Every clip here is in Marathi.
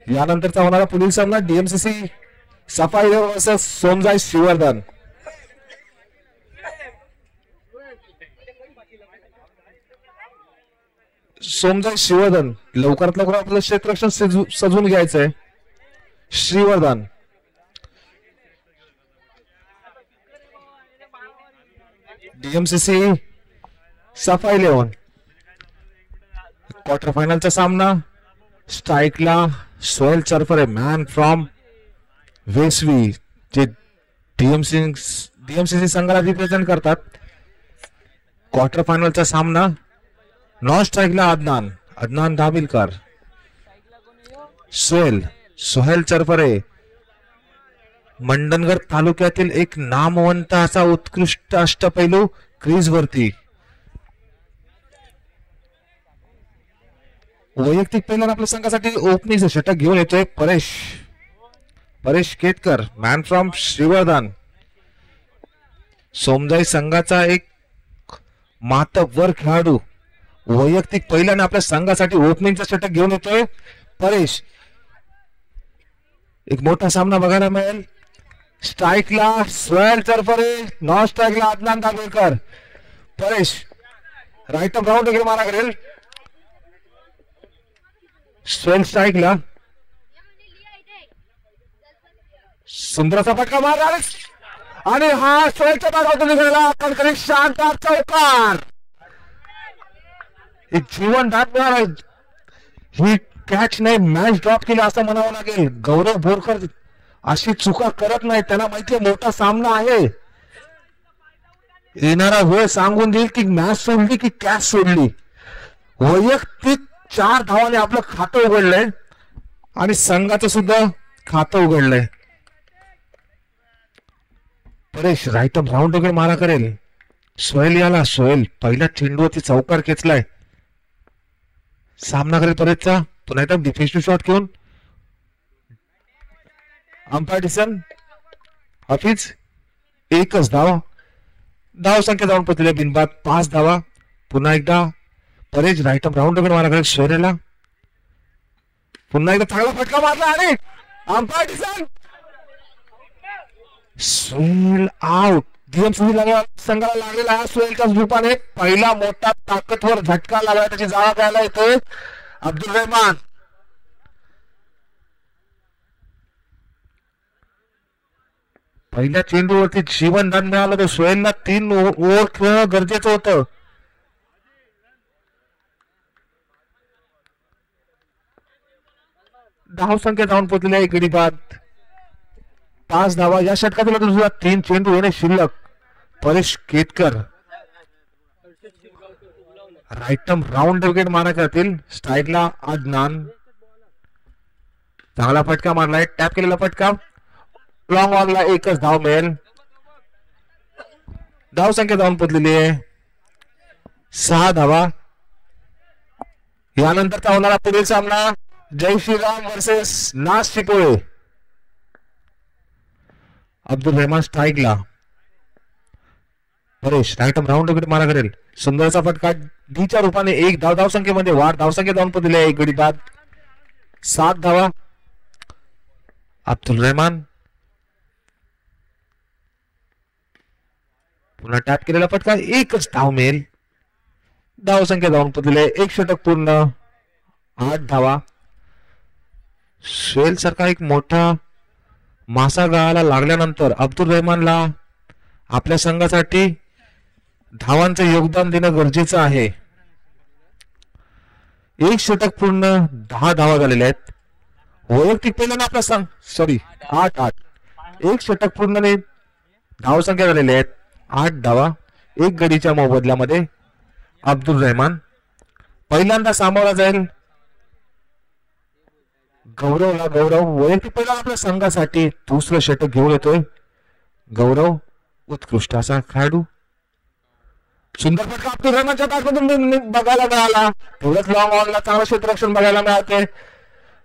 यानंतरचा होणारा पुढील सामना डीएमसीसी सफाई वर्सेस सोमजाई श्रीवर्धन. सोमजाई श्रीवर्धन लवकरात लवकर आपलं क्षेत्ररक्षण सजवून घ्यायचंय. श्रीवर्धन डीएमसीसी सफाई 11 क्वार्टर फायनलचा सामना. स्ट्राईकला सोहेल चरफरे मॅन फ्रॉम वेसवी जे डीएमसीसी संघाला रिप्रेझेंट करतात. क्वार्टर फायनलचा सामना. नॉन स्ट्राईकला अदनान दाबिलकर. सोहेल चरफरे मंडणगड तालुक्यातील एक नामवंत असा उत्कृष्ट अष्टपैलू क्रीज वरती. वैयक्तिक पहिल्यानं आपल्या संघासाठी ओपनिंग षटक घेऊन येतोय परेश केतकर मॅन फ्रॉम श्रीवर्धन. सोमजाई संघाचा एक मातब्बर खेळाडू वैयक्तिक पहिल्यानं आपल्या संघासाठी ओपनिंगचा षटक घेऊन येतोय परेश. एक मोठा सामना बघायला मिळेल. स्ट्राईकला सोहेल चरफरे, नॉन स्ट्राईकला अदनान दाबिलकर. परेश राईट अप राऊंड वगैरे मारा करेल. सोहेल स्ट्राईकला सुंदरचा फटका मारला आणि हा सोहेलच्या भागातून निघाला. कडकडीत शानदार चौकार. एक जीवनदान मिळाला. ही कॅच नाही मॅच ड्रॉप केली असं म्हणावं लागेल. गौरव बोरकर अशी चुका करत नाही. त्यांना माहितीये मोठा सामना आहे. येणारा वेळ सांगून देईल की मॅच सोडली की कॅच सोडली. वैयक्तिक 4 धावाने आपलं खातं उघडलंय आणि संघाचं सुद्धा खातं उघडलंय. परेश राईट अप राऊंड वगैरे मारा करेल. सोहेल पहिल्या चेंडूवरती चौकार खेचलाय. सामना करेल परेशचा. पुन्हा एकदा डिफेन्सिव्ह शॉट घेऊन अंपायर डिसिजन हफीज. एकच धाव संख्या जाऊन पोहोचलेल्या बिनबाद 5 धावा. पुन्हा एकदा परेश राईट अप राऊंड वगैरे मारा करेल. सोहेलला पुन्हा एकदा चांगला फटका मारला आणि umpire decision Sohail out. DMCC संघाला लागलेला हा सोहेलच्याच रूपाने पहिला मोठा ताकदवर झटका लागला. त्याची जागा घ्यायला येतोय अब्दुल रहमान. पहिल्या चेंडूवरती जीवनदान मिळालं तर सोहेलला 3 ओव्हर खेळणं गरजेचं होतं. धाव संख्या जाऊन पोहोचलेल्या एक गडी बाद 5 धावा. या षटकातील दुसरा 3 चेंडू येणे शिल्लक. परेश केतकर राईट अप राऊंड विकेट मारा करतील. स्ट्राईकला अदनान चांगला फटका मारलाय. टॅप केलेला फटका. लॉंग ऑनला एकच धाव मिळेल. धाव संख्या जाऊन पोहोचलेली आहे 6 धावा. यानंतरचा होणारा पुढील सामना जय श्रीराम वर्सेस नास चिपोळे. अब्दुल रहमान स्ट्राईकला. परेश राईट अप राऊंड विकेट मारा करेल. सुंदरचा फटका डीच्या रूपाने 1 धाव. धावसंख्येमध्ये वाढ. धावसंख्या जाऊन पोहोचलेली आहे 1 गडी बाद 7 धावा. अब्दुल रहमान पुन्हा टॅप केलेला फटका. एकच धाव मिळेल. धावसंख्या जाऊन पोहोचलेली आहे 1 षटक पूर्ण 8 धावा. सोहेल सारखा एक मोठा मासा गळाला लागल्यानंतर अब्दुल रहमानला आपल्या संघासाठी धावांचं योगदान देणं गरजेचं आहे. 1 षटक पूर्ण 10 धावा झालेल्या आहेत. वैयक्तिक पहिल्यानं आपला संघ 8 1 षटक पूर्ण धावसंख्या झालेल्या आहेत 8 धावा. 1 गडीच्या मोबदल्यामध्ये अब्दुल रहमान पहिल्यांदा सामोरा जाईल गौरव वैयक्तिक पहिला आपल्या संघासाठी दुसरं षटक घेऊन येतोय. गौरव उत्कृष्ट असा खेळाडू. सुंदर फटका अब्दुल रहमानच्या बॅटमधून बघायला मिळाला. तेवढंच लॉंग ऑनला चांगलं क्षेत्ररक्षण बघायला मिळते.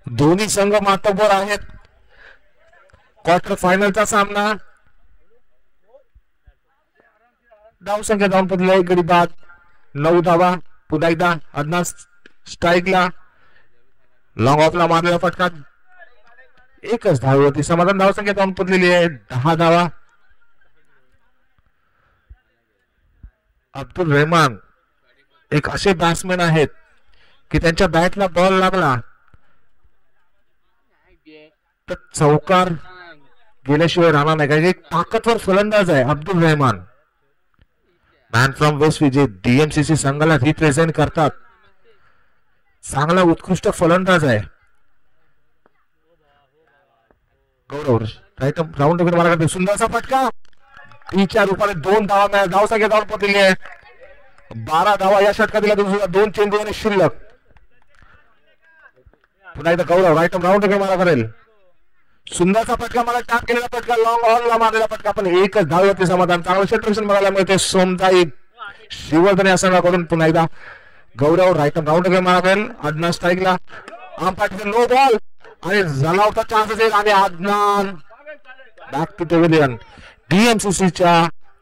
दोन्ही संघ मातब्बर आहेत. क्वार्टर फायनलचा सामना. धाव संख्या जाऊन पोहोचली 1 गडी बाद 9 धावा. पुन्हा एकदा अदनान स्ट्राईकला. लॉंग ऑफला मारलेला फटका, एकच धावेवरती समाधान. धावसंख्या जाऊन पोचलेली आहे 10 धावा. अब्दुल रहमान एक असे बॅट्समॅन आहेत की त्यांच्या बॅटला बॉल लागला तर चौकार गेल्याशिवाय राहणार नाही. कारण एक ताकदवर फलंदाज आहे Abdul Rahman. Man from west Vijay D M C C संघाला रिप्रेझेंट करतात. चांगला उत्कृष्ट फलंदाज आहे. गौरव राईट राऊंड वगैरे मारा करते. सुंदरसा फटका, तीच्या रूपाने 2 धावा. धावसंख्या जाऊन पोहोचलेली आहे 12 धावा या षटकातील. 2 चेंडू आणि शिल्लक. पुन्हा एकदा गौरव राईट राऊंड वगैरे मारा करेल. सुंदरचा फटका, मला टॅप केलेला फटका, लॉंग ऑनला मारलेला फटका, पण एकच धावेवरती समाधान. चांगलं क्षेत्ररक्षण बघायला मिळते सोमताई श्रीवर्धन या संघाकडून. पुन्हा एकदा गौरव राईट राऊंड वगैरे मारा करेल. अदनान स्ट्राईकला, अंपायरचा नो बॉल आणि झाला होता चान्स असेल आणि Adnan back to pavilion. डीएमसीसीच्या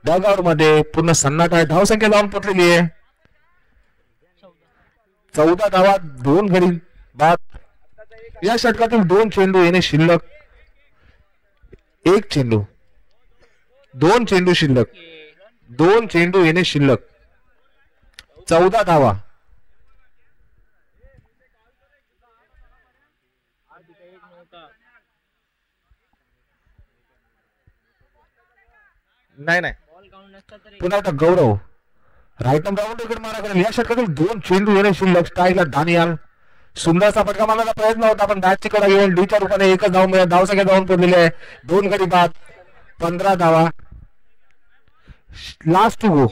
dugout मध्ये पूर्ण सन्नाटा आहे. धावसंख्या जाऊन पोचलेली आहे 14 धावा 2 गडी बाद. या षटकातील 2 चेंडू येणे शिल्लक. 1 चेंडू, 2 चेंडू शिल्लक. 2 चेंडू येणे शिल्लक. 14 धावा. नाही पुन्हा आता गौरव राईट राऊंड विकेट मारा करेल. या षटकातील 2 चेंडू येणे शिल्लक. स्ट्राईकला दानियाल. सुंदरचा फटका मारण्याचा प्रयत्न होता पण बॅटची कडा घेऊन डीच्या रूपाने एकच धाव मिळत. धावसंख्या जाऊन पडलेली आहे 2 गडी बाद. 15 धावा. Last two go.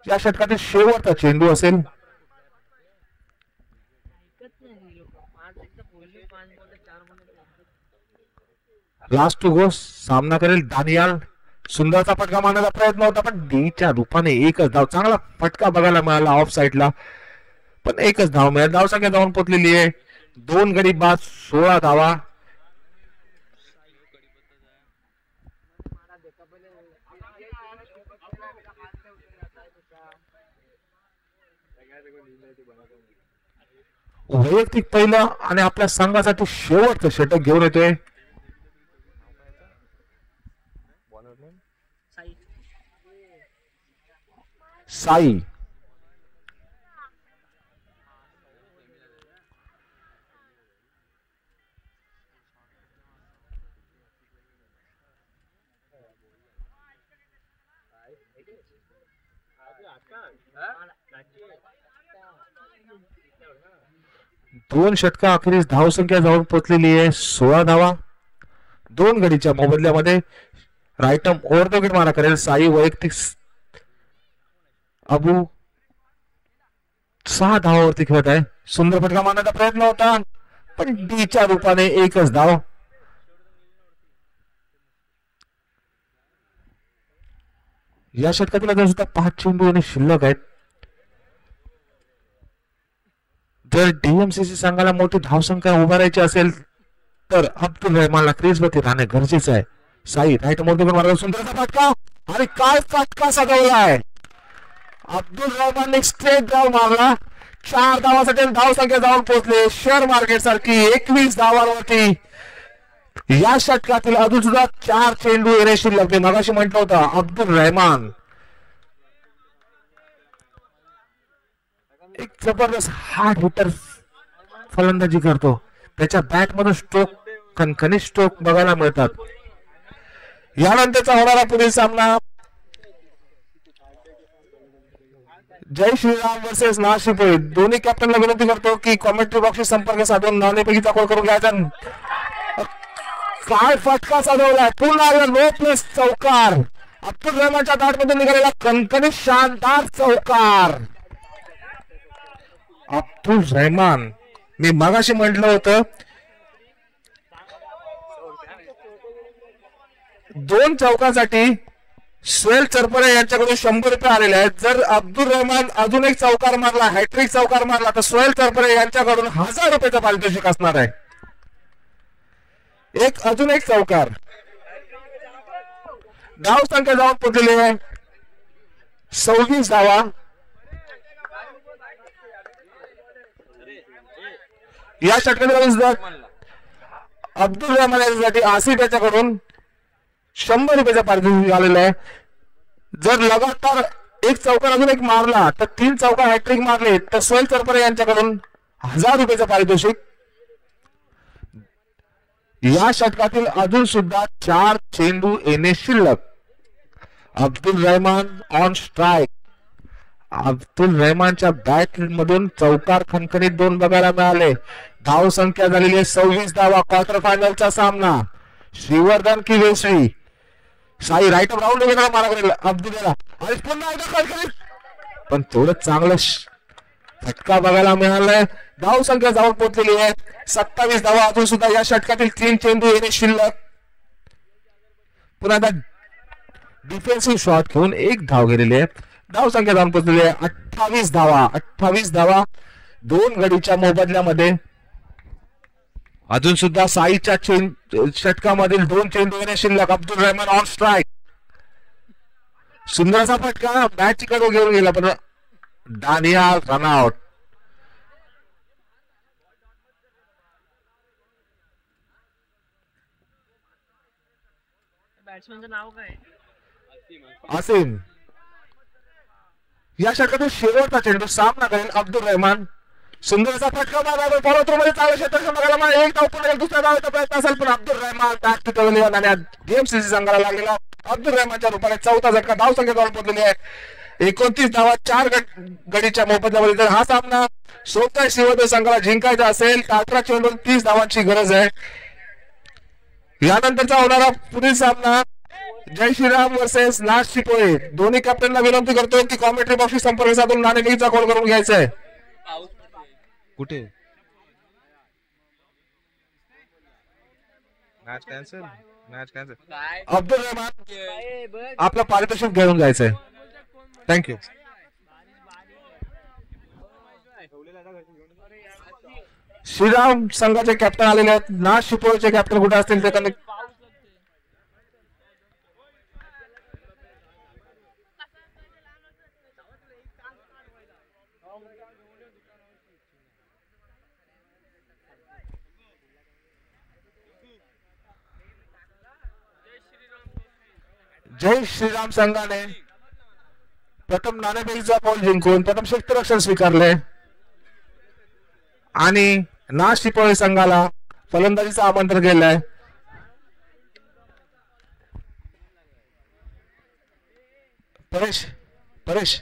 या षटकातील शेवटचा चेंडू असेल. Last two go. सामना करेल दानियाल. सुंदरचा फटका मारण्याचा प्रयत्न होता पण डीच्या रूपाने एकच धाव. चांगला फटका बघायला मिळाला ऑफ साईडला पण एकच धाव मिळाली. धावसंख्या जाऊन पोचलेली आहे 2 गडी बाद. 16 धावा. वैयक्तिक पहिलं आणि आपल्या संघासाठी शेवटचं षटक घेऊन येतोय साई. दोन षटका अखेरीस धावसंख्या जाऊन पोचलेली आहे 16 धावा. 2 गडीच्या मोबदल्यामध्ये राईटम ओव्हर द विकेट मारा करेल साई. वैयक्तिक अबू 6 धावावरती खेळत आहे. सुंदर फटका मारण्याचा प्रयत्न होता पण डीच्या रूपाने एकच धाव. या षटकातील अजून सुद्धा 5 चेंडू आणि शिल्लक आहेत. जर डीएमसीसी संघाला मोठी धावसंख्या उभारायची असेल तर अब्दुल रहमानला क्रीजवरती राहणे गरजेचं आहे. साई राईट मोठे मार्ग. सुंदरचा फटका आणि काय फटका सजवलाय. अब्दुल रहमानने स्ट्रेट ड्राइव मारला. 4 धावासाठी धावसंख्या जाऊन पोहोचले शेअर मार्केट सारखी 21 धावांवरती. या षटकातील अजून सुद्धा 4 चेंडू येणे शिल्लक. मगाशी म्हटलं होतं अब्दुल रहमान एक जबरदस्त हार्ड हिटर फलंदाजी करतो. त्याच्या बॅट मधून स्ट्रोक कणकणीत स्ट्रोक बघायला मिळतात. यानंतरचा होणारा पुढील सामना जय श्रीराम वर्सेस नाशिक. दोन्ही कॅप्टनला विनंती करतो की कॉमेंट्री बॉक्सशी संपर्क साधून नाणेफेकीचा कॉल करून घ्यायचा. काय फटका साधवलाय. पुन्हा नो प्लस चौकार. अब्दुल रहमानच्या बॅटमधून निघालेला कणकणीत शानदार चौकार. अब्दुल रहमान मी मगाशी म्हटलं होतं 2 चौकासाठी सुहेल चरपरे यांच्याकडून 100 रुपये आलेले आहेत. जर अब्दुल रहमान अजून एक चौकार मारला, हॅट्रिक चौकार मारला तर सुहेल चरपरे यांच्याकडून 1000 रुपयाचं पारितोषिक असणार आहे. अजून एक चौकार. धाव संख्या जाऊन पोचलेली आहे 26 धावा. या षटकातील अब्दुल रहमान याच्यासाठी आसिफ याच्याकडून 100 रुपयाचा पारितोषिक आलेला आहे. जर लगातार एक चौकार अजून एक मारला तर 3 चौकार हॅट्रिक मारले तर सोहेल चरपरे यांच्याकडून 1000 रुपयाचं पारितोषिक. या षटकातील अजून सुद्धा 4 चेंडू येणे शिल्लक. Abdul Rahman on strike. अब्दुल रहमानच्या बॅट मधून चौकार खणखणीत 2 बघायला मिळाले. धाव संख्या झालेली आहे 26 धावा. क्वार्टर फायनलचा सामना श्रीवर्धन की वेसळी. साई राईट ऑफ राऊंड वगैरे मारा करेल अब्दुलला आणि पुन्हा एकदा खणखणीत पण थोडं चांगलं फटका बघायला मिळालाय. धाव संख्या जाऊन पोहोचलेली आहे 27 धावा. अजून सुद्धा या षटकातील 3 चेंडू येणे शिल्लक. पुन्हा डिफेन्सिव्ह शॉट घेऊन 1 धाव गेलेली आहे. धाव संख्या जाऊन पोहोचलेली आहे 28 धावा. 28 धावा 2 गडीच्या मोबदल्यामध्ये. अजून सुद्धा साईच्या षटकामधील 2 चेंडू येणे शिल्लक. Abdul Rahman on strike. सुंदरसा फटका मॅच कडे घेऊन गेला पण दानियाल रनआउट. बॅट्समनचं नाव काय? असीम. या षटकातील शेवटचा चेंडू सामना करेल अब्दुल रहमान. सुंदरचा फटका मारला फॉलोथ्रूमध्ये चांगलं क्षेत्ररक्षण बघायला मिळालं. एक धाव पुन्हा दुसऱ्या धावाचा प्रयत्न असेल पण Abdul Rahman back to pavilion आणि डीएमसीसी संघाला लागलेला अब्दुल रहमानच्या रूपाने 4था झटका. धाव संख्या जाऊन पोहोचलेली आहे 29 धावा 4 गडीच्या मोबदल्यामध्ये. तर हा सामना सोबत श्रीवर्धन संघाला जिंकायचा असेल तर 18 चेंडून 30 धावांची गरज आहे. यानंतरचा होणारा पुढील सामना जय श्रीराम वर्सेस नाश चिपोळे. दोन्ही कॅप्टनला विनंती करतो की कॉमेंट्री बॉक्सशी संपर्क साधून नाणेफेकीचा कॉल करून घ्यायचा आहे. कुठे मॅच कॅन्सल. अब्दुल रहमान आपलं पारितोषिक घेऊन जायचंय. थँक्यू. श्रीराम संघाचे कॅप्टन आलेले आहेत. नाश चिपोळेचे कॅप्टन कुठे असतील ते कनेक्ट. जय श्रीराम संघाने प्रथम नाणेफेकीचा बॉल जिंकून प्रथम क्षेत्ररक्षण स्वीकारले आणि नाश चिपोळे संघाला फलंदाजीचं आमंत्रण केलंय. परेश परेश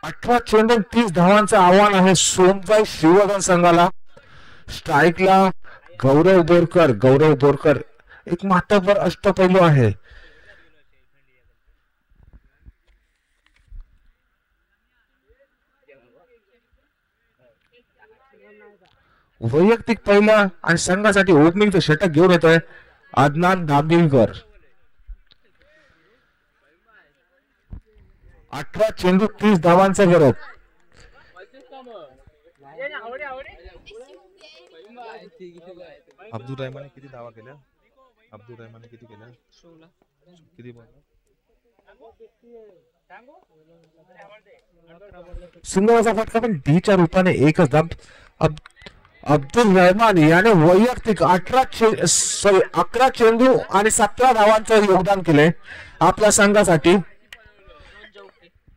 18 चेंडून 30 धावांचं आव्हान आहे सोमवार श्रीवर्धन संघाला. स्ट्राईकला गौरव बोरकर. गौरव बोरकर एक मातबर अष्टपैलू आहे. वैयक्तिक पहिला आणि संघासाठी ओपनिंगचं षटक घेऊन येतोय अदनान दाबिलकर. 18 चेंडू 30 धावांचा गरज. अब्दुल रहमानने किती धावा केल्या? अब्दुल रहमानने किती केल्या? 16. किती बॉल? सुंदर फटका पण डीच्या रूपाने एकच धाव. अब्दुल रहमान याने वैयक्तिक 11 चेंडू आणि 17 धावांचं योगदान केलंय आपल्या संघासाठी.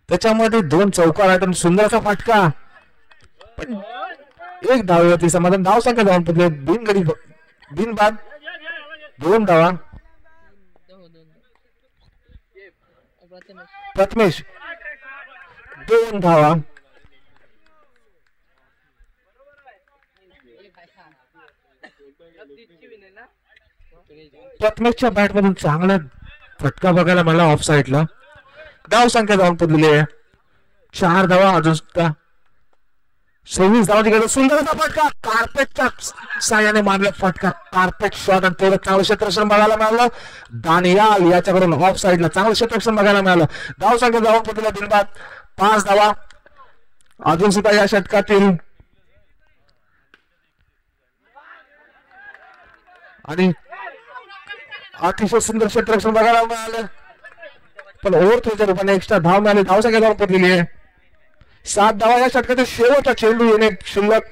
त्याच्यामध्ये 2 चौकार आहेत. सुंदरचा फटका पण 1 धावेवरती समाधान. धाव संख्या जाऊन पडले बिनगडी बिनबाद 2 धावा. प्रथमेश 2 धावा. प्रथमेशच्या बॅट मधून चांगला फटका बघायला मला ऑफ साईडला. धाव संख्या जाऊन पडलेली आहे 4 धावा. अजून सुद्धा 26 धावांची गरज. सुंदरचा फटका कार्पेटच्या साह्याने मारला फटका. कार्पेट शॉट आणि तेवढं चांगलं क्षेत्ररक्षण बघायला मिळालं. दानियाल याच्याकडून ऑफ साईडला चांगलं क्षेत्ररक्षण बघायला मिळालं. धाव संख्या जाऊन पडलेला बिनबाद 5 धावा. अजून सुद्धा या षटकातील आणि अतिशय सुंदर क्षेत्ररक्षण बघायला मिळालं. पण ओव्हर थ्रोच्या रूपाने एक्स्ट्रा धाव मिळाली, धावसंख्या जाऊन पडलेली आहे 7 धावा या षटकातील शेवटचा चेंडू येणे शिल्लक.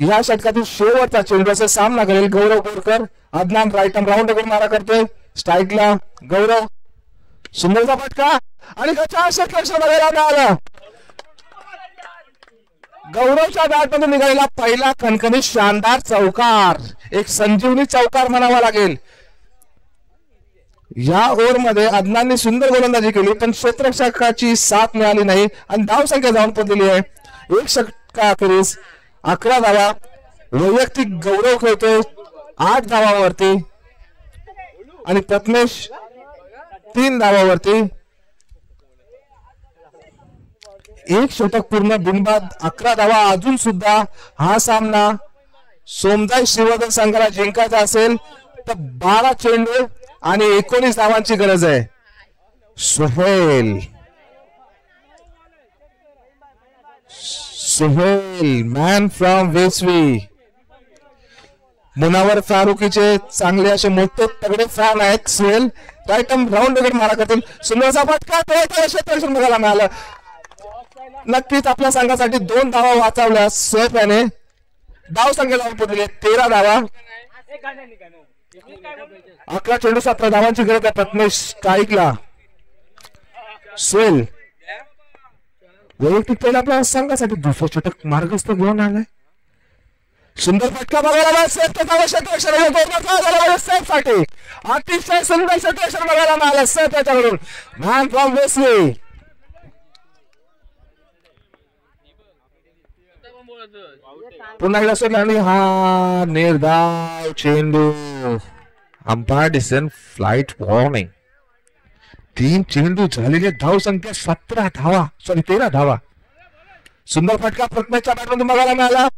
या षटकातील शेवटचा चेंडू असा सामना करेल Gaurav Borkar. Adnan right arm round मारा करतोय स्ट्राईकला गौरव. सुंदरचा फटका आणि लक्ष बघायला मिळालं. गौरवच्या बॅटमधून निघालेला पहिला खणखणीत शानदार चौकार, एक संजीवनी चौकार म्हणावा लागेल. या ओव्हरमध्ये अदनानने सुंदर गोलंदाजी केली पण क्षेत्ररक्षकाची साथ मिळाली नाही आणि धावसंख्या जाऊन पडलेली आहे. एक षटकाखेरीस 11 धावा. वैयक्तिक गौरव खेळतोय 8 धावावरती आणि प्रथमेश 3 धावावरती. एक षटक पूर्ण बिनबाद 11 धावा. अजून सुद्धा हा सामना सोमजाई श्रीवर्धन संघाला जिंकायचा असेल तर 12 चेंडू आणि 19 धावांची गरज आहे. Suhail man from Vesavi. मुनावर फारुकीचे चांगले असे मोठे तगडे फॅन आहेत सुहेल. राईट आर्म राऊंड वगैरे मारा करतील. सुंदरचा फटका क्षेत्ररक्षण बघायला मिळालं. नक्कीच आपल्या संघासाठी 2 धावा वाचवल्या सुहेलने. धाव संख्या जाऊन पडलेली 13 धावा. 11 चेंडू 17 धावांची गरज आहे प्रथमेश स्ट्राईकला. सुहेल वैयक्तिक आपल्या संघासाठी दुसरं षटक मार्गस्थ घेऊन आलाय. सुंदर फटका बघायला साठी अतिशय सुंदर क्षेत्ररक्षण बघायला मिळालं सर त्याच्याकडून मॅन फ्रॉम वेस्टली. पुन्हा एकदा सोडला आणि हा निर्धाव चेंडू. Umpire decision flight warning. 3 चेंडू झालेले धाव संख्या 13 धावा. सुंदर फटका प्रथमेशच्या बॅटमधून बघायला मिळाला.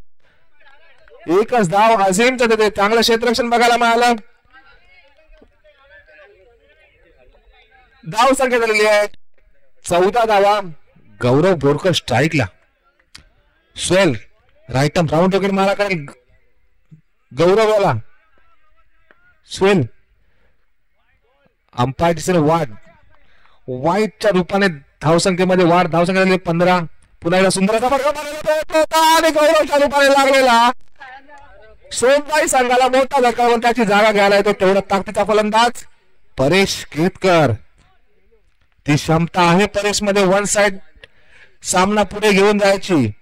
एकच धाव अझीमच्या तिथे चांगलं क्षेत्ररक्षण बघायला मिळालं. धाव संख्या झालेली आहे 14 धावा. गौरव बोरकर स्ट्राईकला. स्वेल राईट आर्म राऊंड वगैरे मारा करेल गौरवला. स्वेल अंपायर डिसिजन वाईटच्या रूपाने धावसंख्येमध्ये वाढ. धावसंख्या झाली 15. पुन्हा एकदा सुंदरचा फटका आणि गौरवच्या रूपाने लागलेला सोमबाई संघाला मोठा धक्का होऊन त्याची जागा घ्यायला येतो तेवढा ताकदीचा फलंदाज परेश केतकर. ती क्षमता आहे परेश मध्ये वन साइड सामना पुढे घेऊन जायची.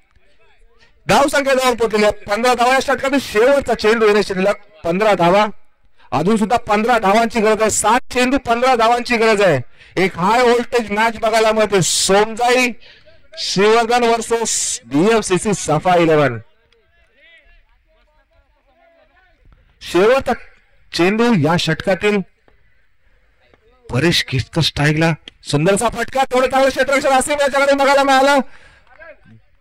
धाव संख्या जाऊन पोहोचलेली 15 धावा. या षटकातील शेवटचा चेंडू येणे शिल्लक 15 धावा. अजून सुद्धा 15 धावांची गरज आहे. 7 चेंडू 15 धावांची गरज आहे. एक हाय व्होल्टेज मॅच बघायला मिळते. सोमजाई श्रीवर्धन वर्सेस डीएफसीसी सफा 11. शेवटचा चेंडू या षटकातील परेश केतकर स्ट्राईकला. सुंदरचा फटका थोडं चांगलं क्षेत्ररक्षण असेल याच्याकडे बघायला मिळालं.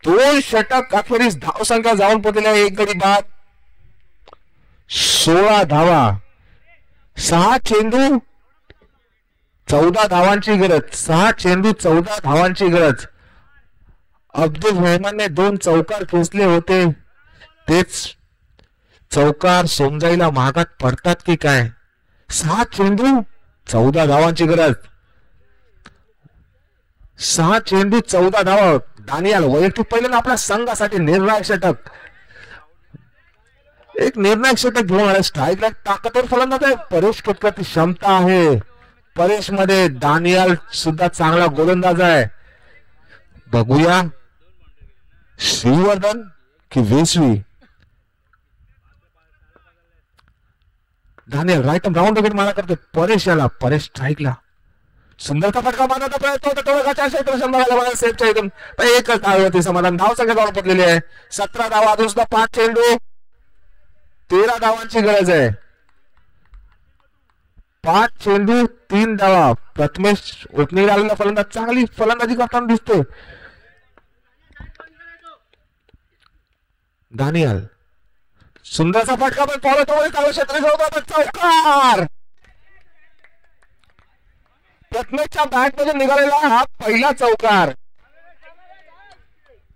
2 षटक अखेरीस धावसंख्या जाऊन पोहोचलेल्या 1 गडी बाद. 16 धावा. 6 चेंडू 14 धावांची गरज. 6 चेंडू 14 धावांची गरज. अब्दुल रहमानने 2 चौकार खेचले होते. तेच चौकार सोमजाईला महागात पडतात की काय. 6 चेंडू 14 धावांची गरज. 6 चेंडू 14 धावा. दानियाल वैयक्तिक पहिल्यांदा आपल्या संघासाठी निर्णायक षटक. एक निर्णायक षटक घेऊन आला. स्ट्राईकला ताकदवर फलंदाज आहे परेश केतकरची क्षमता आहे. परेश मध्ये दानियाल सुद्धा चांगला गोलंदाज आहे. बघूया श्रीवर्धन की Vesvi. Daniyal right arm round वगैरे मारा करतो परेश याला. परेश स्ट्राईकला. सुंदरचा फटका मारण्याचा प्रयत्न होता. टोळकाच्या क्षेत्ररक्षण बघायला सेफच्या इथून एकच धाव होती समाधान. धाव संख्या जाऊन पडलेली आहे 17 धावा. अजून सुद्धा 5 चेंडू 13 धावांची गरज आहे. 5 चेंडू 3 धावा. प्रथमेश ओपनिंग आलेला फलंदाज चांगली फलंदाजी करताना दिसतोय. दानियाल सुंदरचा फटका पण फॉलो चांगलं क्षेत्र चौकार. प्रथमेशच्या बॅट मधून निघालेला हा पहिला चौकार.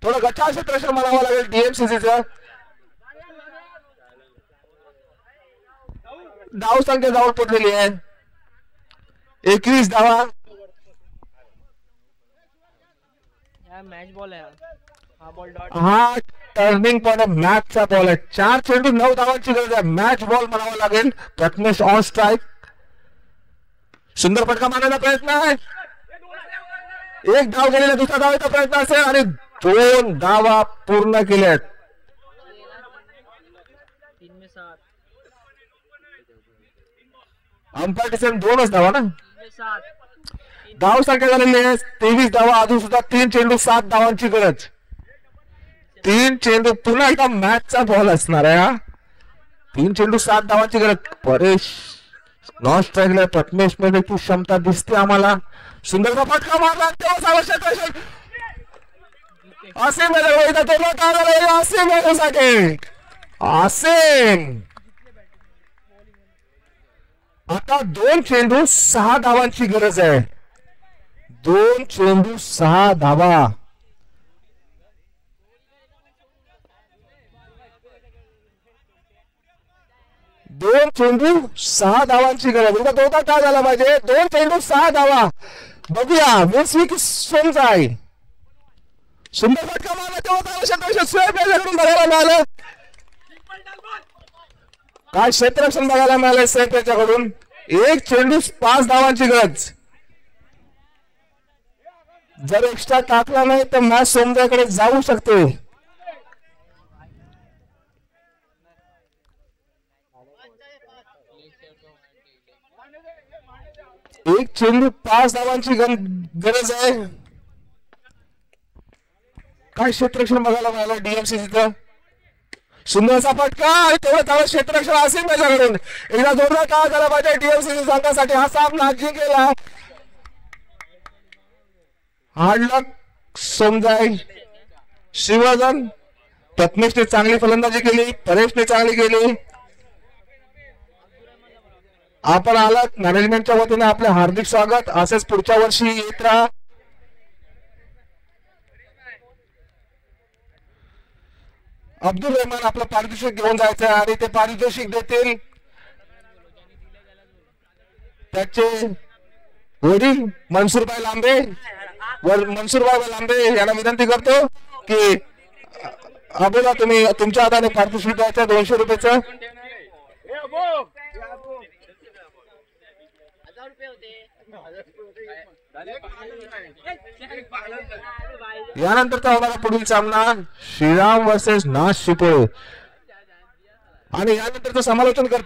थोडं गच्चा क्षेत्ररक्षण म्हणावं लागेल डीएमसीसीचं. धाव संख्या जाऊन पडलेली आहे 21 धावा. मॅच बॉल आहे हा बॉल डॉट. हा टर्निंग पॉइंट मॅचचा बॉल आहे. 4 चेंडू 9 धावांची गरज आहे. मॅच बॉल म्हणावा लागेल. Prathamesh on strike. सुंदर फटका मारण्याचा प्रयत्न आहे. 1 धाव गेलेला, दुसरा धावाचा प्रयत्न असेल आणि 2 धावा पूर्ण केल्यात. 3/7. अंपायर डिसिजन 2च धावा ना. 3/7. धाव संख्या झालेली आहे 23 धावा. अजून सुद्धा 3 चेंडू 7 धावांची गरज. 3 चेंडू पुन्हा एकदा मॅचचा बॉल असणार आहे. 3 चेंडू 7 धावांची गरज. परेश नॉन स्ट्राईकला. प्रथमेश मध्ये ती क्षमता दिसते आम्हाला. सुंदर फटका मारला. असे आता 2 चेंडू 6 धावांची गरज आहे. 2 चेंडू 6 धावा. दोन चेंडू 6 धावांची गरज. उद्या तोटा काय झाला पाहिजे. 2 चेंडू 6 धावा. बघूया वेस्वी सोमजाई. सुंदर फटका मारला तेव्हा स्वयंपाकडून बघायला मिळालं. काय क्षेत्ररक्षण बघायला मिळालं साहेब त्याच्याकडून. 1 चेंडू 5 धावांची गरज. जर एक्स्ट्रा टाकला नाही तर मॅच सोमजाईकडे जाऊ शकते. 1 चेंडू 5 धावांची गरज आहे. काय क्षेत्ररक्षण बघायला मिळालं डीएमसी तिथं. सुंदरचा फटका आणि तेवढं त्यावेळेस क्षेत्ररक्षण असेल त्याच्याकडून. एकदा जोरदार काय झाला पाहिजे डीएमसी संघासाठी. हा सामना जिंकलेला. हार्डलक सोमजाई. शिवजन. प्रथमेशने चांगली फलंदाजी केली. परेशने चांगली केली. आपण आलात मॅनेजमेंटच्या वतीने आपले हार्दिक स्वागत. असेच पुढच्या वर्षी येत राहा. अब्दुल रहमान आपलं पारितोषिक घेऊन जायचं आणि ते पारितोषिक देतील त्याचे वडील मनसूरभाई लांबे. मनसूरभाई लांबे यांना विनंती करतो की अबोला तुम्ही तुमच्या हाताने पारितोषिक द्यायचं 200 रुपयाचं. यानंतरचा होणारा पुढील सामना श्रीराम वर्सेस नाश शिपोळे आणि यानंतरचं समालोचन करतो